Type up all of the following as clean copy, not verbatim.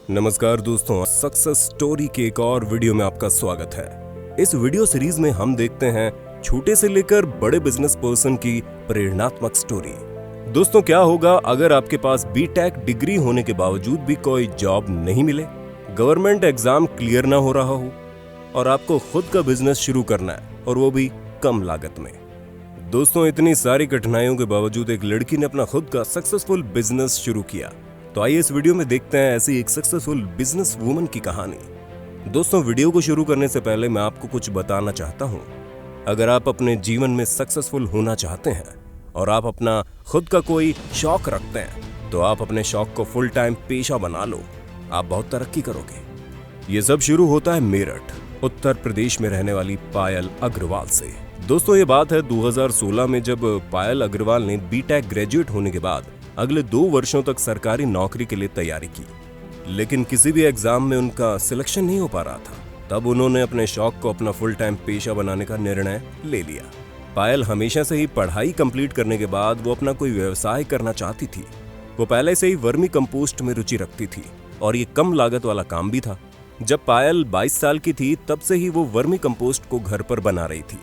नमस्कार दोस्तों, success story के एक और वीडियो में आपका स्वागत है। इस वीडियो सीरीज में हम देखते हैं छोटे से लेकर बड़े बिजनेस पर्सन की प्रेरणात्मक स्टोरी। दोस्तों, क्या होगा अगर आपके पास बीटेक डिग्री होने के बावजूद भी कोई जॉब नहीं मिले, गवर्नमेंट एग्जाम क्लियर ना हो रहा हो और आपको खुद का बिजनेस शुरू करना है, और वो भी कम लागत में। दोस्तों, इतनी सारी कठिनाइयों के बावजूद एक लड़की ने अपना खुद का सक्सेसफुल बिजनेस शुरू किया। तो आइए इस वीडियो में देखते हैं ऐसी एक सक्सेसफुल बिजनेस वूमन की कहानी। दोस्तों, वीडियो को शुरू करने से पहले मैं आपको कुछ बताना चाहता हूं। अगर आप अपने जीवन में सक्सेसफुल होना चाहते हैं और आप अपना खुद का कोई शौक रखते हैं, तो आप अपने शौक को फुल टाइम पेशा बना लो, आप बहुत तरक्की करोगे। ये सब शुरू होता है मेरठ, उत्तर प्रदेश में रहने वाली पायल अग्रवाल से। दोस्तों, ये बात है 2016 में, जब पायल अग्रवाल ने बीटेक ग्रेजुएट होने के बाद अगले 2 वर्षों तक सरकारी नौकरी के लिए तैयारी की, लेकिन किसी भी एग्जाम में उनका सिलेक्शन नहीं हो पा रहा था। तब उन्होंने अपने शौक को अपना फुल टाइम पेशा बनाने का निर्णय ले लिया। पायल हमेशा से ही पढ़ाई कंप्लीट करने के बाद वो अपना कोई व्यवसाय करना चाहती थी। वो पहले से ही वर्मी कंपोस्ट में रुचि रखती थी और ये कम लागत वाला काम भी था। जब पायल 22 साल की थी, तब से ही वो वर्मी कंपोस्ट को घर पर बना रही थी।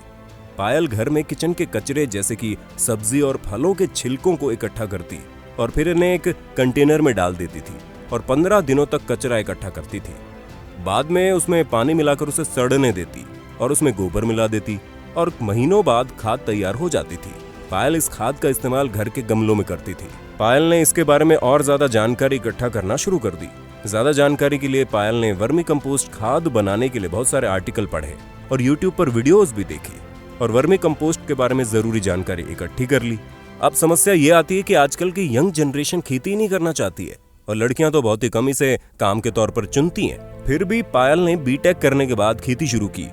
पायल घर में किचन के कचरे जैसे कि सब्जी और फलों के छिलकों को इकट्ठा करती और फिर इन्हें एक कंटेनर में डाल देती थी और 15 दिनों तक कचरा इकट्ठा करती थी। बाद में उसमें पानी मिलाकर उसे सड़ने देती और उसमें गोबर मिला देती और महीनों बाद खाद तैयार हो जाती थी। पायल इस खाद का इस्तेमाल घर के गमलों में करती थी। पायल ने इसके बारे में और ज्यादा जानकारी इकट्ठा करना शुरू कर दी। ज्यादा जानकारी के लिए पायल ने वर्मी कंपोस्ट खाद बनाने के लिए बहुत सारे आर्टिकल पढ़े और यूट्यूब पर वीडियोस भी देखी और वर्मी कंपोस्ट के बारे में जरूरी जानकारी इकट्ठी कर ली। अब समस्या ये आती है कि आजकल की यंग जनरेशन खेती नहीं करना चाहती है और लड़कियां तो बहुत ही कम इसे काम के तौर पर चुनती हैं। फिर भी पायल ने बीटेक करने के बाद खेती शुरू की,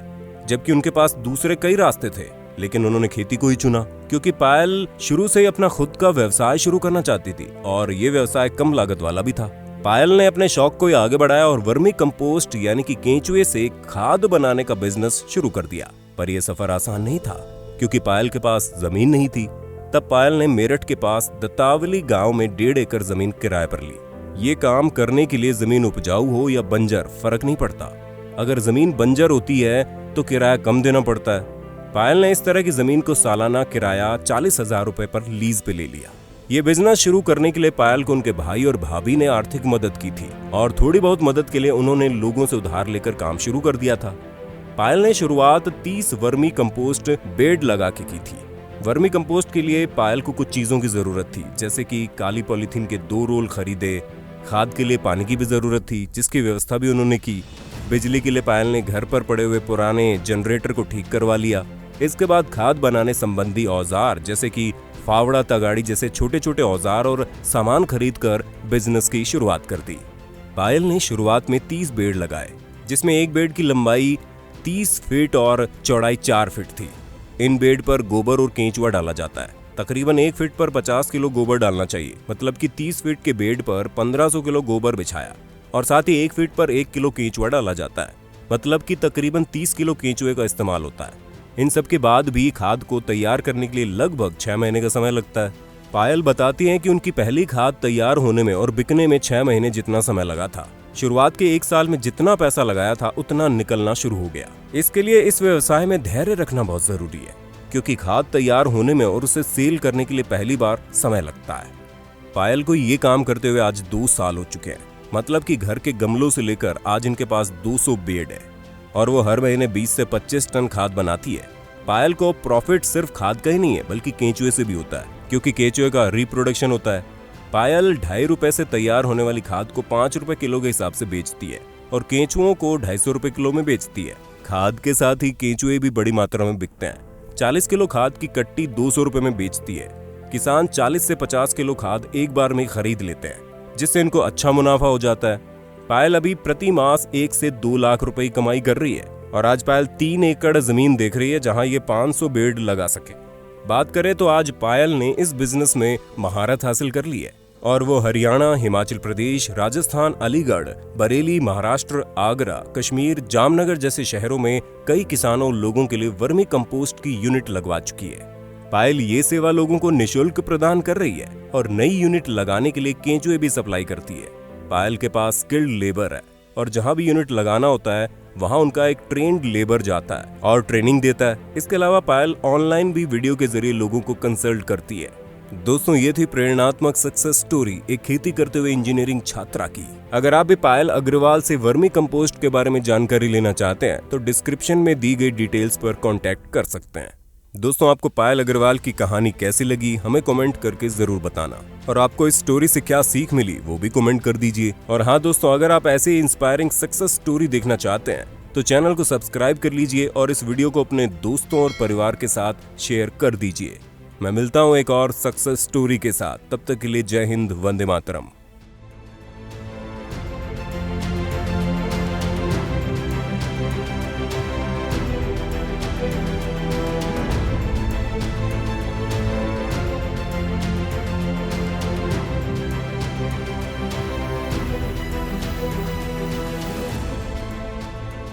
जबकि उनके पास दूसरे कई रास्ते थे, लेकिन उन्होंने खेती को ही चुना क्योंकि पायल शुरू से ही अपना खुद का व्यवसाय शुरू करना चाहती थी और ये व्यवसाय कम लागत वाला भी था। पायल ने अपने शौक को आगे बढ़ाया और वर्मी कंपोस्ट यानी कि केंचुए से खाद बनाने का बिजनेस शुरू कर दिया। पर यह सफर आसान नहीं था क्योंकि पायल के पास जमीन नहीं थी। तब पायल ने मेरठ के पास दत्तावली गांव में 1.5 एकड़ जमीन किराए पर ली। ये काम करने के लिए जमीन उपजाऊ हो या बंजर फर्क नहीं पड़ता। अगर जमीन बंजर होती है तो किराया कम देना पड़ता है। पायल ने इस तरह की जमीन को सालाना किराया 40,000 रुपए पर लीज पे ले लिया। ये बिजनेस शुरू करने के लिए पायल को उनके भाई और भाभी ने आर्थिक मदद की थी और थोड़ी बहुत मदद के लिए उन्होंने लोगों से उधार लेकर काम शुरू कर दिया था। पायल ने शुरुआत 30 वर्मी कंपोस्ट बेड लगा के की थी। वर्मी कंपोस्ट के लिए पायल को कुछ चीजों की जरूरत थी, जैसे कि काली पॉलीथीन के 2 रोल खरीदे। खाद के लिए पानी की भी जरूरत थी, जिसकी व्यवस्था भी उन्होंने की। बिजली के लिए पायल ने घर पर पड़े हुए पुराने जनरेटर को ठीक करवा लिया। इसके बाद खाद बनाने संबंधी औजार जैसे कि फावड़ा, तगाड़ी जैसे छोटे छोटे औजार और सामान खरीद कर बिजनेस की शुरुआत कर दी। पायल ने शुरुआत में 30 बेड लगाए, जिसमें एक बेड की लंबाई 30 फीट और चौड़ाई 4 फीट थी। इन बेड पर गोबर और केंचुआ डाला जाता है। तकरीबन 1 फीट पर 50 किलो गोबर डालना चाहिए, मतलब कि 30 फीट के बेड पर 1500 किलो गोबर बिछाया और साथ ही 1 फीट पर 1 किलो केंचुआ डाला जाता है, मतलब कि तकरीबन 30 किलो केंचुए का इस्तेमाल होता है। इन सब के बाद भी खाद को तैयार करने के लिए लगभग 6 महीने का समय लगता है। पायल बताती हैं कि उनकी पहली खाद तैयार होने में और बिकने में 6 महीने जितना समय लगा था। शुरुआत के 1 साल में जितना पैसा लगाया था उतना निकलना शुरू हो गया। इसके लिए इस व्यवसाय में धैर्य रखना बहुत जरूरी है, क्योंकि खाद तैयार होने में और उसे सेल करने के लिए पहली बार समय लगता है। पायल को ये काम करते हुए आज 2 साल हो चुके हैं, मतलब कि घर के गमलों से लेकर आज इनके पास 200 बेड है और वो हर महीने 20 से 25 टन खाद बनाती है। पायल को प्रॉफिट सिर्फ खाद का ही नहीं है, बल्कि केंचुए से भी होता है, क्योंकि केंचुए का रिप्रोडक्शन होता है। पायल 2.5 रुपए से तैयार होने वाली खाद को 5 रुपए किलो के हिसाब से बेचती है और केंचुओं को 250 रुपए किलो में बेचती है। खाद के साथ ही केंचुए भी बड़ी मात्रा में बिकते हैं। 40 किलो खाद की कट्टी 200 रुपए में बेचती है। किसान 40 से 50 किलो खाद एक बार में खरीद लेते हैं, जिससे इनको अच्छा मुनाफा हो जाता है। पायल अभी प्रति मास 1 से 2 लाख रुपए की कमाई कर रही है और आज पायल 3 एकड़ जमीन देख रही है जहां ये 500 बेड लगा सके। बात करें तो आज पायल ने इस बिजनेस में महारत हासिल कर ली है और वो हरियाणा, हिमाचल प्रदेश, राजस्थान, अलीगढ़, बरेली, महाराष्ट्र, आगरा, कश्मीर, जामनगर जैसे शहरों में कई किसानों लोगों के लिए वर्मी कंपोस्ट की यूनिट लगवा चुकी है। पायल ये सेवा लोगों को निःशुल्क प्रदान कर रही है और नई यूनिट लगाने के लिए केंचुए भी सप्लाई करती है। पायल के पास स्किल्ड लेबर है और जहां भी यूनिट लगाना होता है वहां उनका एक ट्रेन्ड लेबर जाता है और ट्रेनिंग देता है। इसके अलावा पायल ऑनलाइन भी वीडियो के जरिए लोगों को कंसल्ट करती है। दोस्तों, ये थी प्रेरणात्मक सक्सेस स्टोरी एक खेती करते हुए इंजीनियरिंग छात्रा की। अगर आप भी पायल अग्रवाल से वर्मी कंपोस्ट के बारे में जानकारी लेना चाहते हैं तो डिस्क्रिप्शन में दी गई डिटेल्स पर कांटेक्ट कर सकते हैं। दोस्तों, आपको पायल अग्रवाल की कहानी कैसी लगी हमें कमेंट करके जरूर बताना, और आपको इस स्टोरी से क्या सीख मिली वो भी कमेंट कर दीजिए। और हाँ दोस्तों, अगर आप ऐसे इंस्पायरिंग सक्सेस स्टोरी देखना चाहते हैं तो चैनल को सब्सक्राइब कर लीजिए और इस वीडियो को अपने दोस्तों और परिवार के साथ शेयर कर दीजिए। मैं मिलता हूँ एक और सक्सेस स्टोरी के साथ, तब तक के लिए जय हिंद, वंदे मातरम।